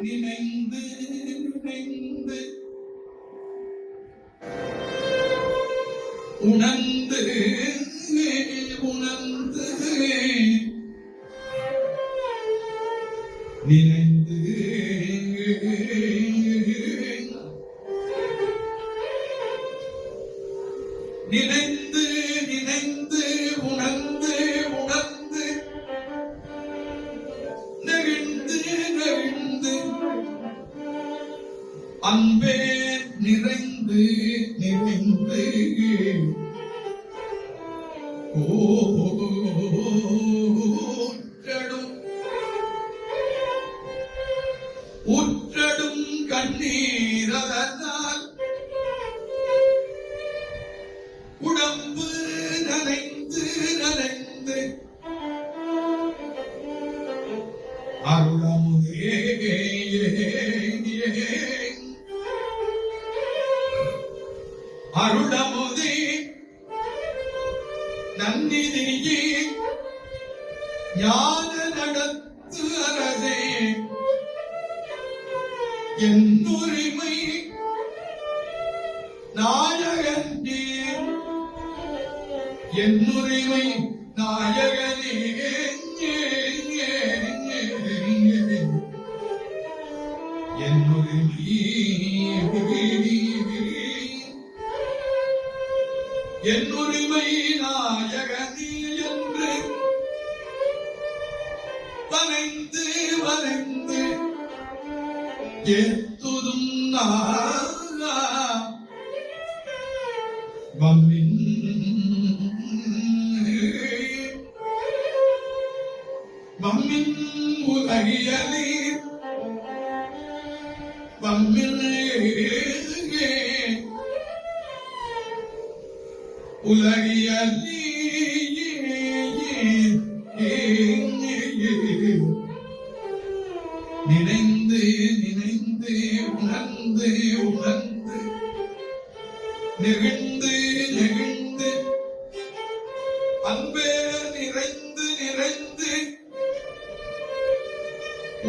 நினைந்து நினைந்து உணர்ந்து உணர்ந்து நினைந்து நினைந்து நினைந்து உணர்ந்து உணர்ந்து நெகிழ்ந்து நெகிழ்ந்து அன்பே நிறைந்து நிறைந்து ஊற்றடும் கண்ணீரதனால் உடம்பு நனைந்து நனைந்து அருளமுதே அருளமுதே நன்னிதியே ஞான நடத்து அரசே என் உரிமை நாயகனே என் உரிமை நாயகனே என் உரிமை என் உரிமை நாயகனே என்று வளைந்து வளைந்து எத்துதும் வம்மின் வம்மின் உலகியலீர் வம்மின் உலகியலீர் நினைந்து நினைந்து உணர்ந்து உணர்ந்து நெகிழ்ந்து நெகிழ்ந்து அன்பே நிறைந்து நிறைந்து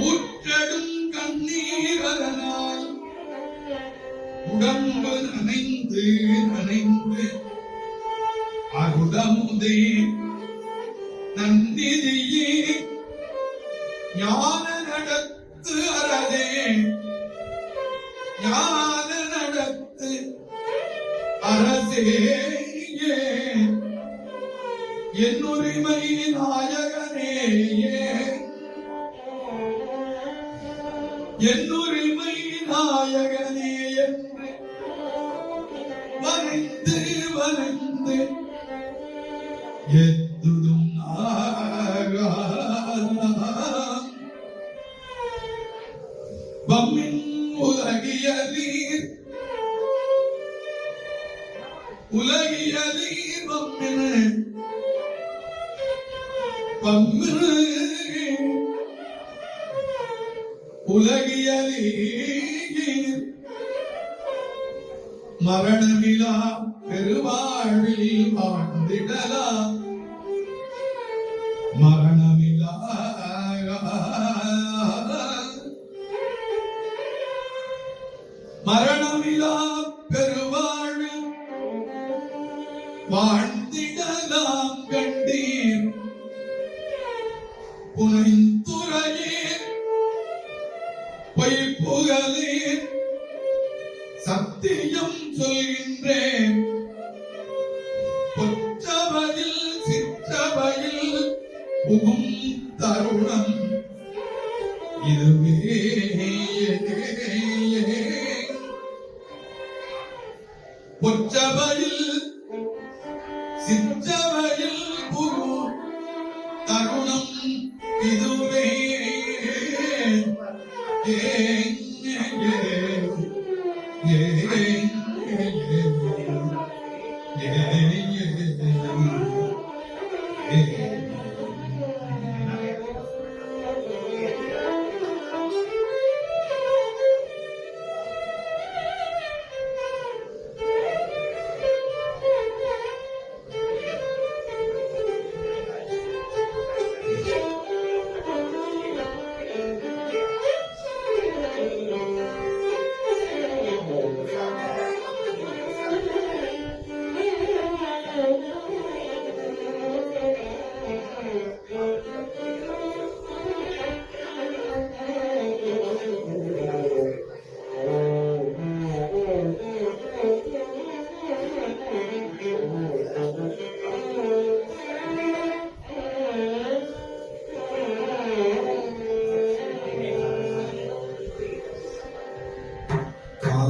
ஊற்றடும் கண்ணீரதனால் உடம்பு நனைந்து நனைந்து அருளமுதே நந்திதியே ஞான நடத்து அரசே ஞான நடத்து அரசே என் உரிமை நாயகனே என் உரிமை நாயகனே என்று வளைந்து வளைந்து எத்துதும் வம்மின் உலகியலீர் உலகியலீர் வம்மின் வம்மின் உலகியலீர் மரணமிலா பெருவாழ்வில் வாழ்ந்திடலாம் மரணமிலா மரணமிலா பெருவாழ்வில் வாழ்ந்திடலாம் கண்டீர் புனைந்துரையீர் பொய்ப்புகளீர் சத்தியம் சொல்கின்றேன் பொற்றவையில் சிற்றவையில் புகும் தருணம் இதுவே பொற்றவையில் சிற்றவையில் புகும் தருணம் இதுவே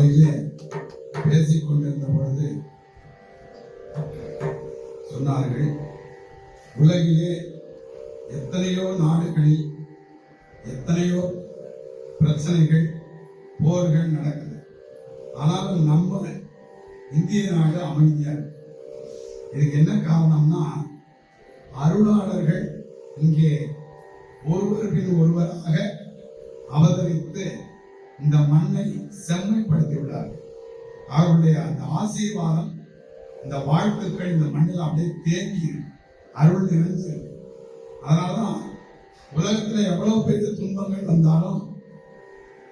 காலையிலே பேசிக் கொண்டிருந்த பொழுது சொன்னார்கள், உலகிலே எத்தனையோ நாடுகளில் எத்தனையோ பிரச்சனைகள், போர்கள் நடக்குது. ஆனாலும் நம்ம இந்திய நாடு அமைதியா இருக்கு. இதுக்கு என்ன காரணம்னா, அருளாளர்கள் இங்கே ஒருவர் பின் ஒருவராக அவதரித்து இந்த மண்ணை செம்மைப்படுத்தியுள்ளார்கள். அவருடைய அந்த ஆசீர்வாதம், இந்த வாழ்த்துக்கள் இந்த மண்ணில் அப்படியே தேங்கி அருள் நிறைஞ்சு. அதனாலதான் உலகத்துல எவ்வளவு பெரிய துன்பங்கள் வந்தாலும்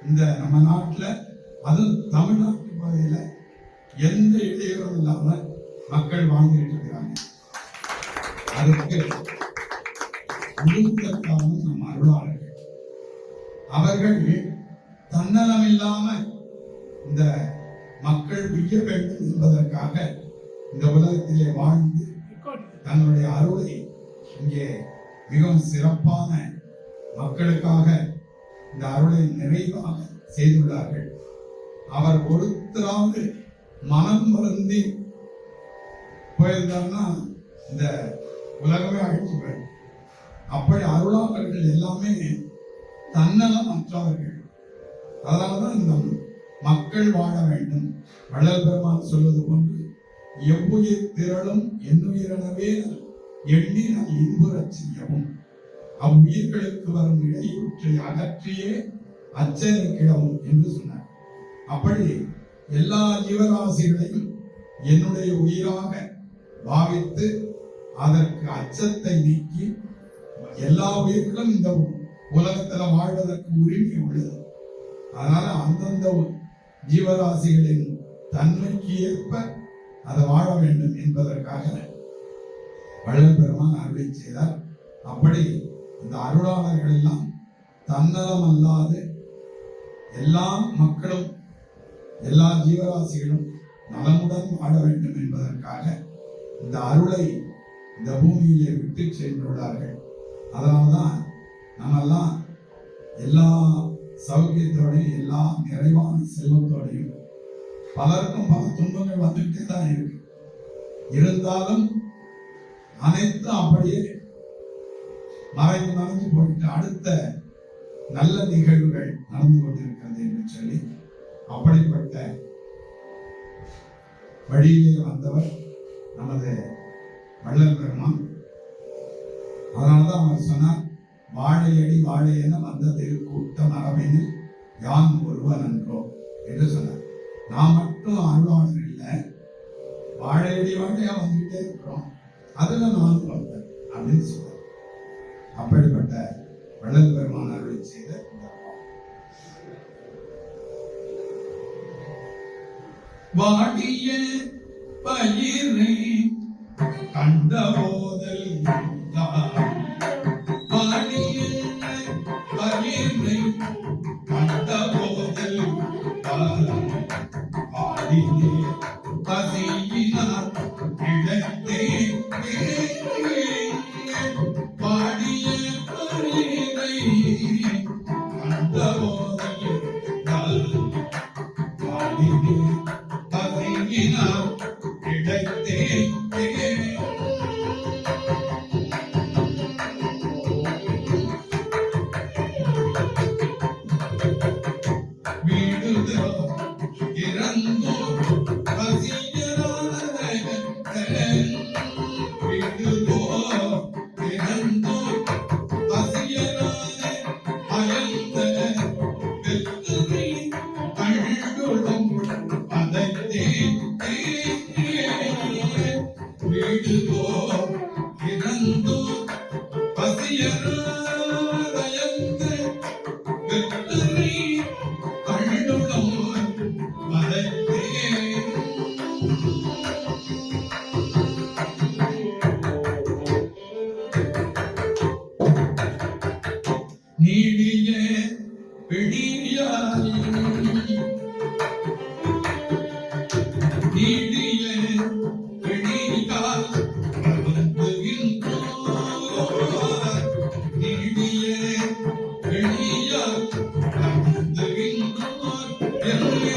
இந்த நம்ம நாட்டுல, அதுவும் தமிழ்நாட்டு பகுதியில எந்த இடையூறும் இல்லாம மக்கள் வாழ்ந்துட்டு இருக்கிறாங்க. அதுக்கு முழுக்க காரணம் நம்ம அருளாளர்கள். அவர்கள் தன்னலம் இல்லாம இந்த மக்கள் உய்ய வேண்டும் என்பதற்காக இந்த உலகத்திலே வாழ்ந்து தன்னுடைய அருளை இங்கே மிகவும் சிறப்பான மக்களுக்காக இந்த அருளை நிறைவாக செய்துள்ளார்கள். அவர் ஒருத்தராவது மனம் வருந்தி போயிருந்தார்னா இந்த உலகமே அழிஞ்சு போயிடும். அப்படி அருளாளர்கள் எல்லாமே தன்னலம் அற்றவர்கள். அதனாலதான் இந்த மக்கள் வாழ வேண்டும். வள்ளல் பெருமான் சொல்வது போன்று, எவ்வுயிர் திரளும் என்னுயிரெனவே எண்ணி நான் இன்புறச் செய்யவும், அவ்வுயிர்களுக்கு வரும் இடையூற்றை அகற்றியே அச்சனை கிடவும் என்று சொன்னார். அப்படி எல்லா ஜீவராசிகளையும் என்னுடைய உயிராக பாவித்து அதற்கு அச்சத்தை நீக்கி எல்லா உயிர்களும் இந்த உலகத்துல வாழ்வதற்கு உரிமை உள்ளது. அதனால அந்தந்த ஜீவராசிகளின் தன்மைக்கு ஏற்ப அதை வாழ வேண்டும் என்பதற்காக வள்ளல் பெருமான் அருளை செய்தார். அப்படி இந்த அருளாளர்கள் எல்லாம் தன்னலம் அல்லாது எல்லா மக்களும் எல்லா ஜீவராசிகளும் நலமுடன் வாழ வேண்டும் என்பதற்காக இந்த அருளை இந்த பூமியிலே விட்டு சென்றுள்ளார்கள். அதனால்தான் நம்மெல்லாம் எல்லா சௌகியத்தோடையும் எல்லா நிறைவான செல்வத்தோடையும், பலருக்கும் பல துன்பங்கள் வந்துகிட்டே தான் இருக்கு. இருந்தாலும் அனைத்தும் அப்படியே மறைந்து மறைஞ்சு போயிட்டு அடுத்த நல்ல நிகழ்வுகள் நடந்து கொண்டிருக்கிறது என்று சொல்லி, அப்படிப்பட்ட வழியிலே வந்தவர் நமது வள்ளல் பெருமான். அதனால்தான் அவர் சொன்னார், வாழையடி வாழையென வந்தது கூட்டம் அரபினில் யான் ஒருவன் என்றோ என்று சொன்னார். நான் மட்டும் அருளாளர் இல்லை, வாழையடி வாழையா வந்துகிட்டே இருக்கிறோம், அதுல நான் வந்தேன் அப்படின்னு சொன்னார். அப்படிப்பட்ட வள்ளல் பெருமான் அருளை செய்த வாடிய பயிரை கண்ட போதல், வாடிய பயிரை கண்ட போதல், வாடிய பசியினார் இடத்தே வாடிய பயிரை கண்ட போதல், வாடிய பசியினார் இடத்தே நீடிய பிடியாய் நீடிய பிடியால் வருந்துகின்றோர், நீடிய பிடியால் வருந்துகின்றோர் என்று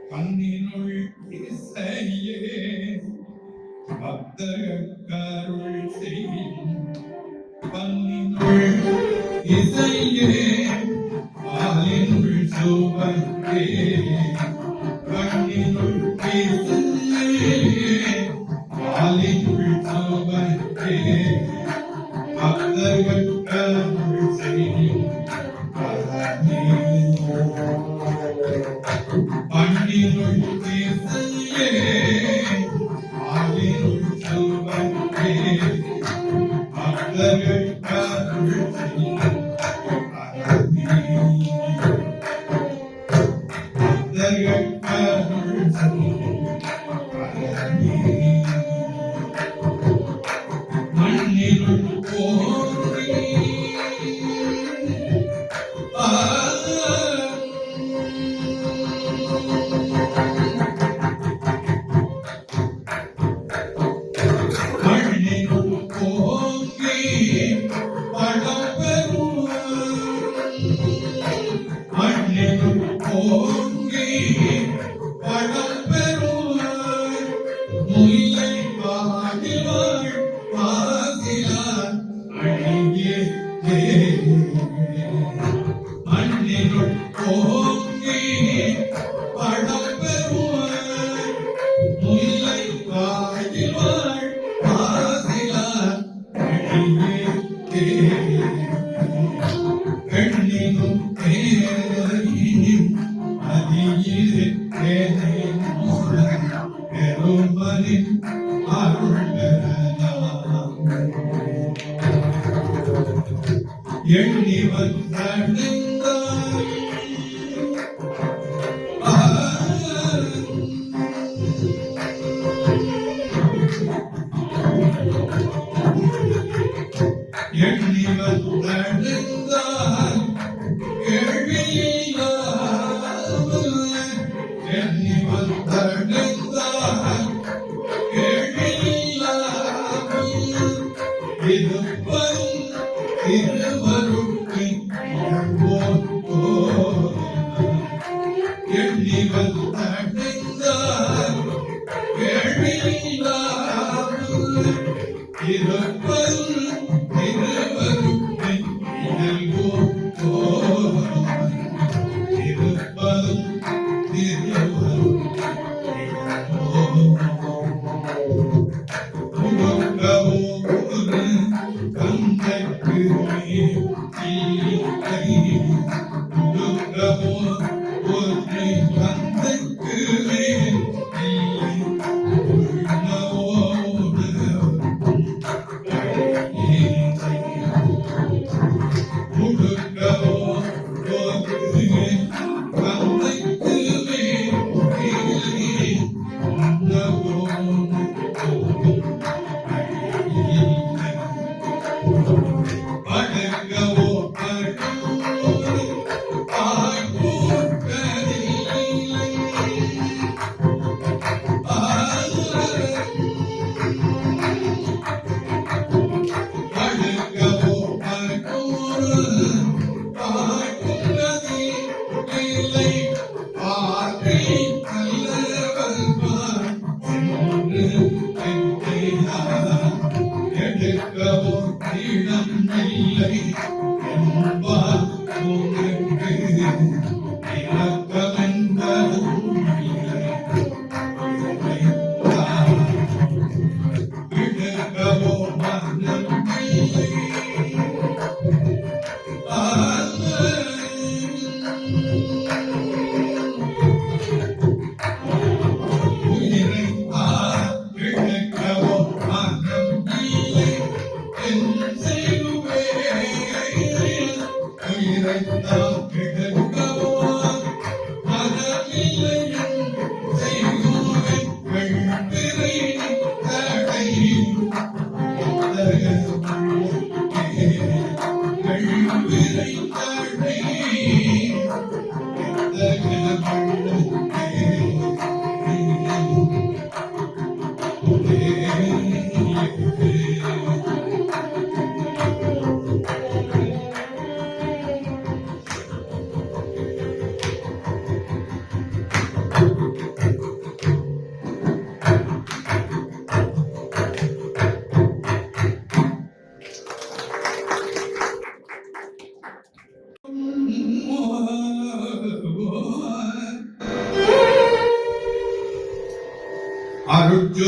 கண்ணினுள் இசையே பக்தருள் செய்யும் கண்ணினுள் இசையே பாலினுள் சுவந்தே கண்ணினுள் இசையே பாலினுள் சுவந்தே பக்தருள் செய்யும் பண்டினுள் இசையே பாலினுள் சுவந்தே பக்தருள் செய்யும் மண்ணினுள் போற்றி மண்ணினுள் போற்றி படம் பெறுவார் மண்ணினுள் போற்றி படம் பெறுவார் முல்லை பாடிவாள் பாசிலார் அழகியே மண்ணினுள் போற்றி படம் பெறுவார் முல்லை பாடிவாள் பாசிலார் அழகியே பெண்ணினும் பேரையும் அதியிலே பேரையும் பெருமனின் அருள் பெறலாம் எண்ணி வந்தடைந்தாய் எண்ணி வந்தடைந்தாய் கேள்வியில்லாமல் எண்ணி வந்தடைந்தாய் கேள்வியில்லாமல் இருவரும் இருவருக்கு எண்ணி வந்தடைந்தாய் கேள்வியில்லாமல் இருவரும்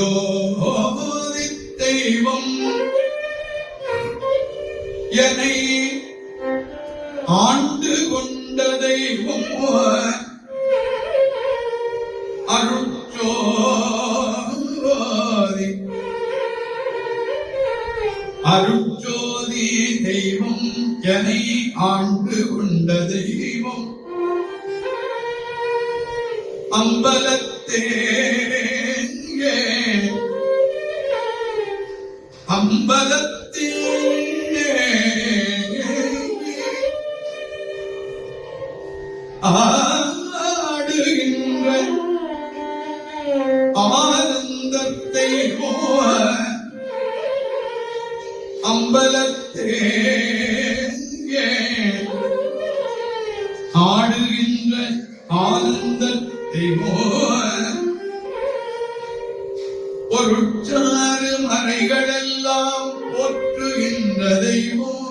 அருட்ஜோதி தெய்வம் என்னை ஆண்டு கொண்ட தெய்வம் அருட்ஜோதி அருட்ஜோதி தெய்வம் என்னை ஆண்டு கொண்ட தெய்வம் அம்பலத்தே அம்பலத்திலே ஆடுகின்ற ஆனந்தத்தை அம்பலத்தே ஆடுகின்ற ஆனந்தத்தை பொருட்சாறு மறைகளெல்லாம் போற்றுகின்ற தெய்வம்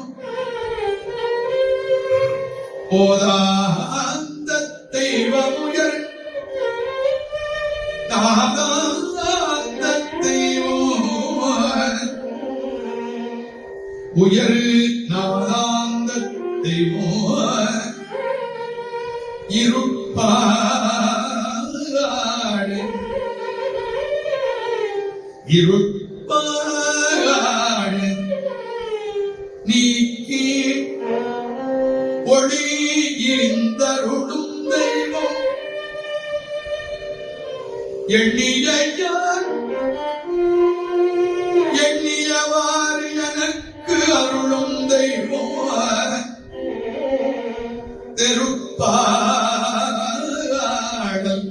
போதாந்த தெய்வமுயர் தாதாந்த தெய்வம் உயர் நாதாந்த தெய்வம் இருப்பாடு இருப்பாடு நீக்கி ஒளி இருந்தருளும் தெய்வம் எண்ணியார் எண்ணியவாறு எனக்கு அருளும் தெய்வம் தெருப்பாடல்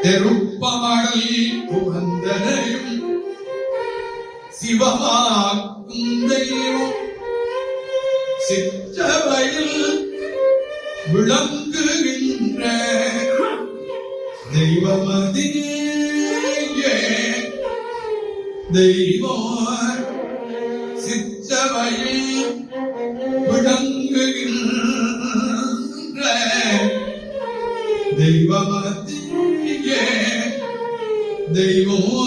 தெருப்பாடல் புகந்தனையும் சிவமாக்கும் தெய்வம் சிற்றவையில் விளங்குகின்ற தெய்வமதியே தெய்வம் சிற்றவையில் விளங்குகின்ற தெய்வமதியே தெய்வம்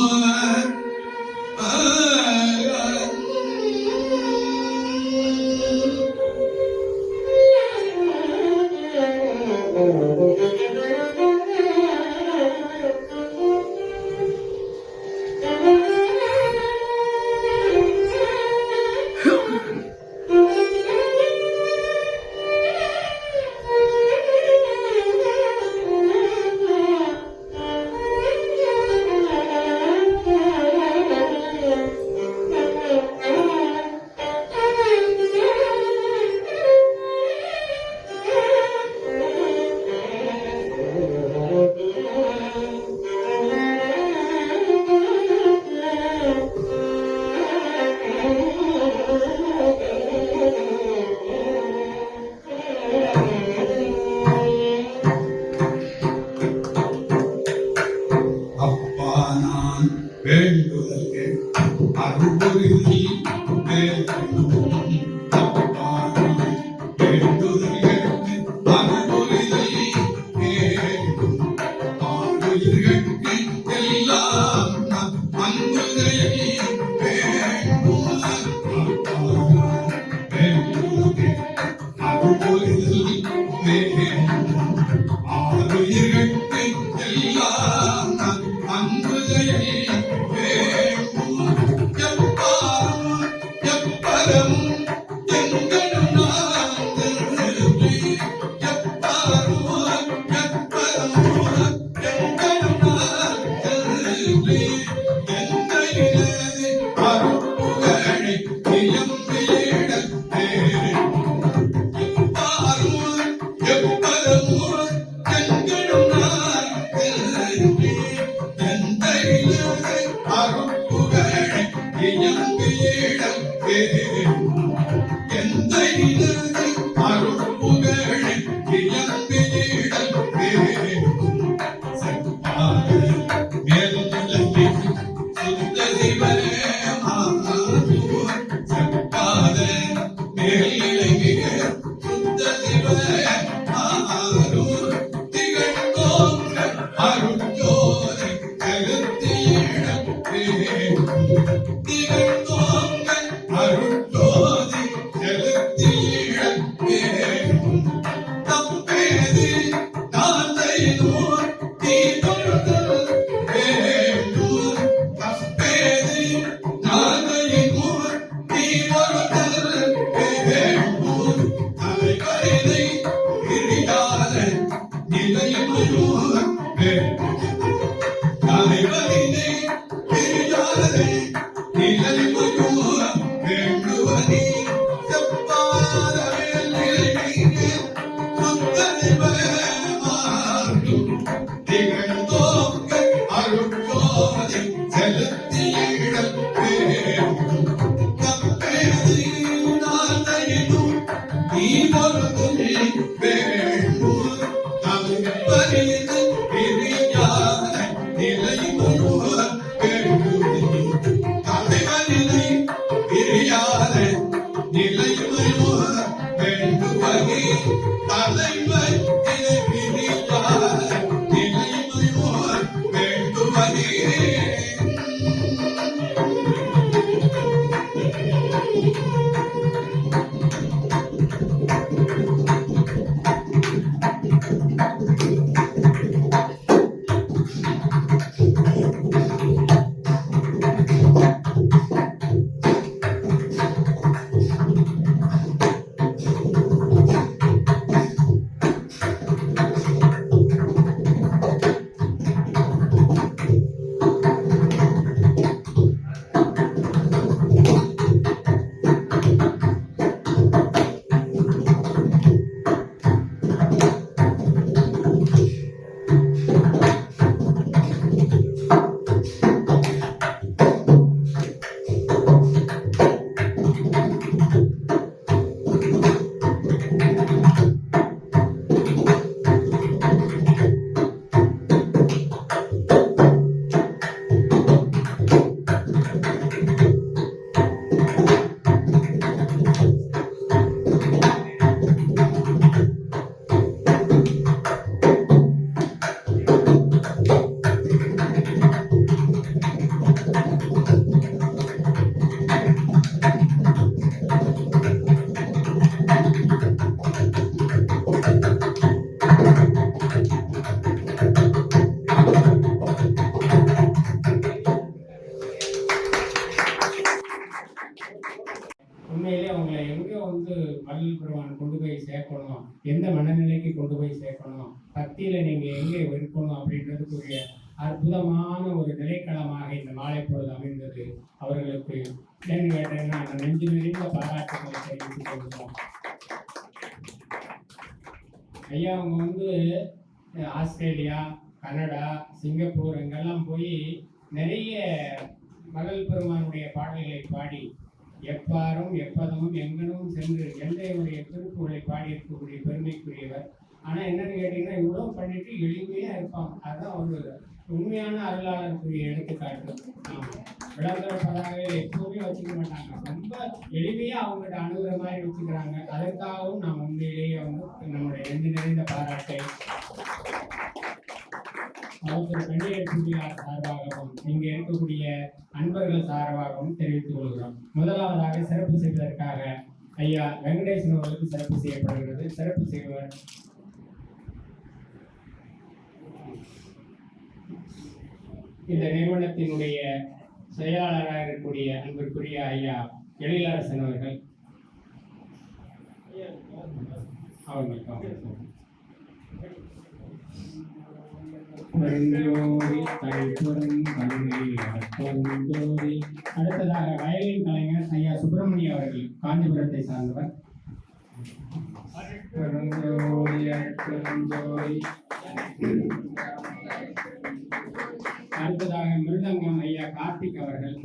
சேர்க்கணும், எந்த மனநிலைக்கு கொண்டு போய் சேர்க்கணும், பக்தியில நீங்க எங்கே இருக்கணும் அப்படின்றதுக்குரிய அற்புதமான ஒரு நிலைக்களமாக இந்த மாலை பொழுது அமைந்தது. அவர்களுக்கு ஏன்னு கேட்டீங்கன்னா நெஞ்சு நிறைந்த பாராட்டுகளை தெரிவித்துக் கொள்கிறோம். ஐயா அவங்க ஆஸ்திரேலியா, கனடா, சிங்கப்பூர் இங்கெல்லாம் போய் நிறைய வள்ளல் பெருமானுடைய பாடல்களை பாடி எப்பாரும் எப்பதமும் எங்கனும் சென்று எந்தையுடைய திருப்புகளை பாடியிருக்கக்கூடிய பெருமைக்குரியவர். ஆனா என்னன்னு கேட்டீங்கன்னா இவ்வளவு பண்ணிட்டு எளிமையா இருப்பாங்க. அதுதான் ஒரு உண்மையான அருளாளருக்குரிய எடுத்துக்காட்டு. ஆமா. விளம்பர பதாகைகள் எப்பவுமே வச்சுக்க மாட்டாங்க. ரொம்ப எளிமையா அவங்கள்ட்ட அணுகுற மாதிரி வச்சுக்கிறாங்க. அதற்காகவும் நாம் உண்மையிலேயே வந்து நம்முடைய நெஞ்சு நிறைந்த பாராட்டை அவர்கள் கண்ணியர் புள்ளியார் சார்பாகவும் இங்கே இருக்கக்கூடிய அன்பர்கள் சார்பாகவும் தெரிவித்துக் கொள்கிறோம். முதலாவதாக சிறப்பு செய்வதற்காக ஐயா வெங்கடேசன் அவர்களுக்கு சிறப்பு செய்யப்படுகிறது. சிறப்பு செய்வர் இந்த நிறுவனத்தினுடைய செயலாளராக இருக்கக்கூடிய அன்பிற்குரிய ஐயா எழிலரசன் அவர்கள் அடுத்ததாக வயலின் கலைஞர் ஐயா சுப்பிரமணிய அவர்கள் காஞ்சிபுரத்தை சார்ந்தவர். அடுத்ததாக மிருதங்கம் ஐயா கார்த்திக் அவர்கள்.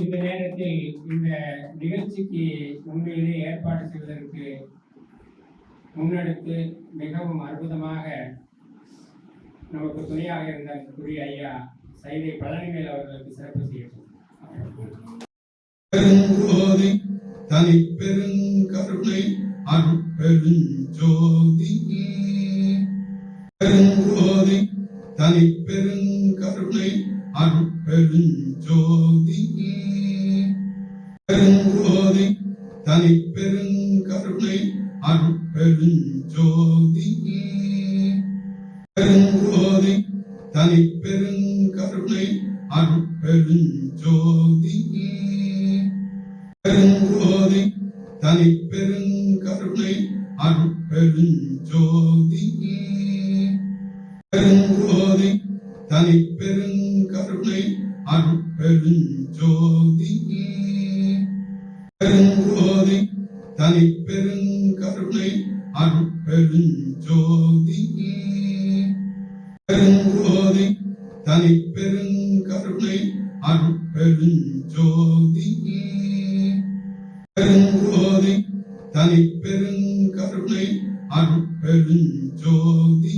இந்த நேரத்தில் இந்த நிகழ்ச்சிக்கு உண்மையிலே ஏற்பாடு செய்வதற்கு முன்னெடுத்து மிகவும் அற்புதமாக நமக்கு துணையாக இருந்த குறி ஐயா சைதை பழனிவேல் அவர்களுக்கு சிறப்பு செய்யப்படும். தனி பெருங்கருணை அருட்பெருஞ்சோதி பெருங்கோதி தனி பெருங்கருணை அருட்பெருஞ்சோதி பெருங்கோதி தனி பெருங்கருணை அருட்பெருஞ்சோதி பெருங்கோதி தனி பெருங்கருணை அருட்பெருஞ்சோதி பெருங்கோதி தனி பெருங்கருணை அருட்பெருஞ்சோதி பெருங்கோதி தனி பெருங்கருணை அருட்பெருஞ்சோதி பெருங்கோதி தனி பெருங்கருணை அருட்பெருஞ்சோதி பெருங்கோதி தனி பெருங்கருணை அருட்பெருஞ்சோதி பெருங்கோதி தனி பெருங்கருணை அருட்பெருஞ்சோதி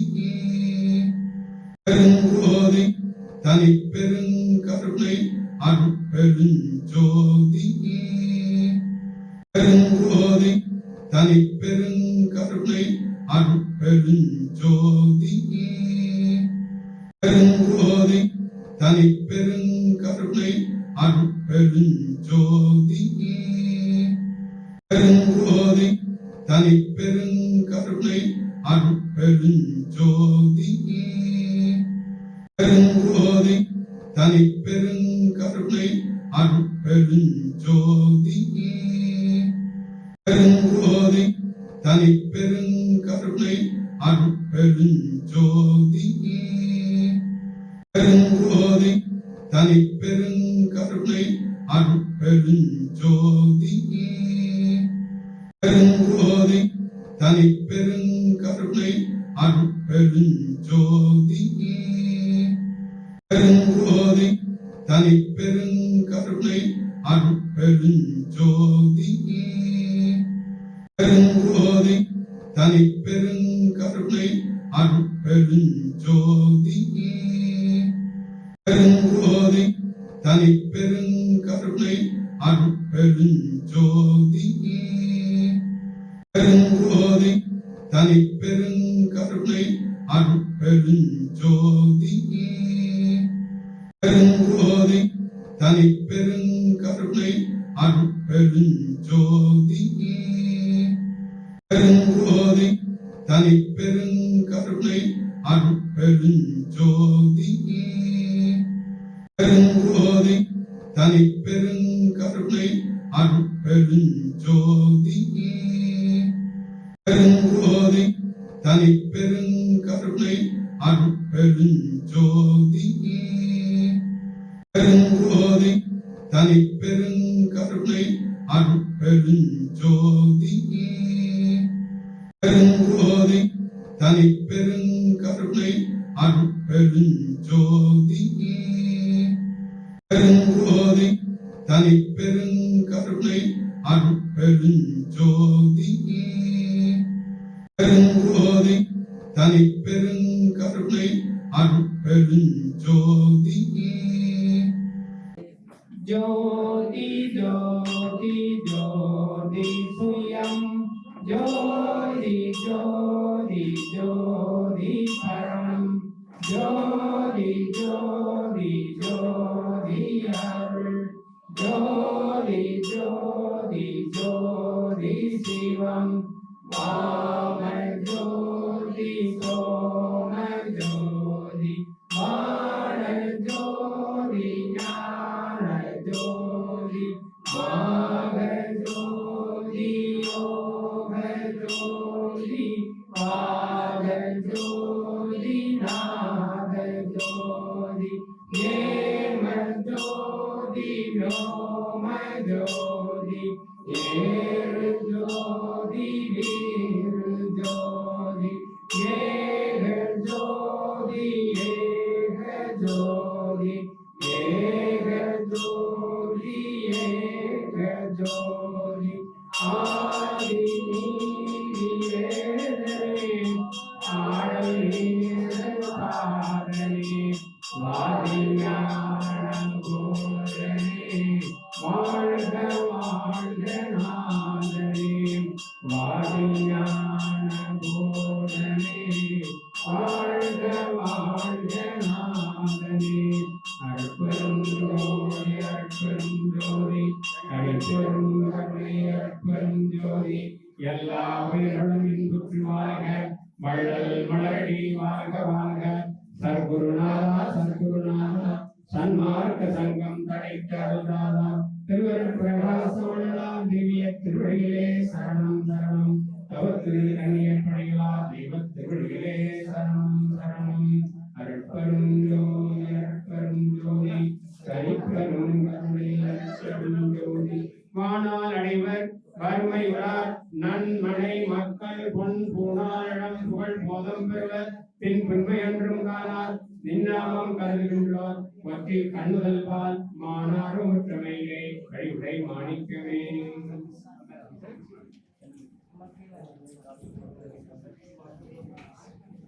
பெருங்கோதி தனி பெருங்கருணை அருட்பெருஞ்சோதி பெருங்கோதி தனி பெருங்கருணை அருட்பெருஞ்சோதி பெருங்கோதி தனி பெருங்கருணை அருட்பெருஞ்சோதி பெருங்கோதி தனி பெருங்கருணை அருட்பெருஞ்சோதி பெருங்கோதி தனி பெருங்கருணை அருட்பெருஞ்சோதி பெருங்கோதி தனி பெருங்கருணை அருட்பெருஞ்சோதி பெருங்கோதி தனி பெருங்கருணை அருட்பெருஞ்சோதி பெருங்கோதி தனி பெருங்கருணை அருட்பெருஞ்சோதி பெருங்கோதி தனி பெருங்கருணை அருட்பெருஞ்சோதி பெருங்கோதி தனி பெருங்கருணை அருட்பெருஞ்சோதி பெருங்கோதி தனி பெருங்கருணை அருட்பெருஞ்சோதி பெருங்கோதி தனி பெருங்கருணை அருட்பெருஞ்சோதி பெருங்கோதி தனி பெருங்கருணை அருட்பெருஞ்சோதி பெருங்கோதி தனி பெருங்கருணை அருட்பெருஞ்சோதி பெருங்கோதி தனி பெருங்கருணை அருட்பெருஞ்சோதி பெருங்கோதி தனி பெருங்கருணை அருட்பெருஞ்சோதி பெருங்கோதி தனி பெருங்கருணை அருட்பெருஞ்சோதி பெருங்கோதி தனி பெருங்கருணை அருட்பெருஞ்சோதி பெருஞ்சோதி தனி பெருங்கருணை அருட்பெருஞ்சோதி பெருஞ்சோதி தனி பெருங்கருணை அருட்பெருஞ்சோதி ஜோதி ஜோதி ஜோதி சுயம் ஜோதி ஜோதி ஜோதி பரம் ஜோதி ஜோதி ஜோதி அருள் ஜோதி ஜோதி ஜோதி சிவம் வாம ஜோதி சோம ஜோதி வாழ ஜோதி ஞான ஜோதி மாக ஜோதி யோக ஜோதி வாக ஜோதி நாக ஜோதி ஏம ஜோதி யோம ஜோதி ஏழு ஜோதி வீரு ஜோதி ஏக ஜோதி ஏக ஜோதி ஏக ஜோதி ஏக ஜோதி ஆதி நீதி வேதனே ஆடல் நீர் பாதனே வாதிஞான கோதனே வாழ்க வாழ்க நாதனே வாதிஞான கோதனே வாழ்க வாழ்க நாதனே அற்பெரும் ஜோதி அற்பெரும் ஜோதி அடிப்பெரும் கருணை அற்பெரும் ஜோதி எல்லா உயிர்களும் இன்புற்று வாழ்க வள்ளல் மலரடி வாழ்க வாழ்க சர்க்குருநாதா சர்க்குருநாதா சன்மார்க்க சங்கம் தடைக்க அருளாதா திருவருட்பிரகாசமுள்ளா திவ்ய திருவடிகளே சரணம் சரணம் தவத்திரு கண்ணிய படைகளா தெய்வ திருவடிகளே சரணம் சரணம் அருட்பெரும் ஜோதி அருட்பெரும் ஜோதி தனிப்பெரும் கருணை அருட்பெரும் ஜோதி வானால் அடைவர் வறுமை உறார் நன்மனை மக்கள் பொன் பூணாரிடம் புகழ் போதம் பெறுவர் பின் பின்மை என்றும் காணார் நின்னாமம் கருதுகின்றோர் மற்றில் கண்ணுதல் பால் மானாரும் ஒற்றுமையிலே கழிவுடை மாணிக்கமே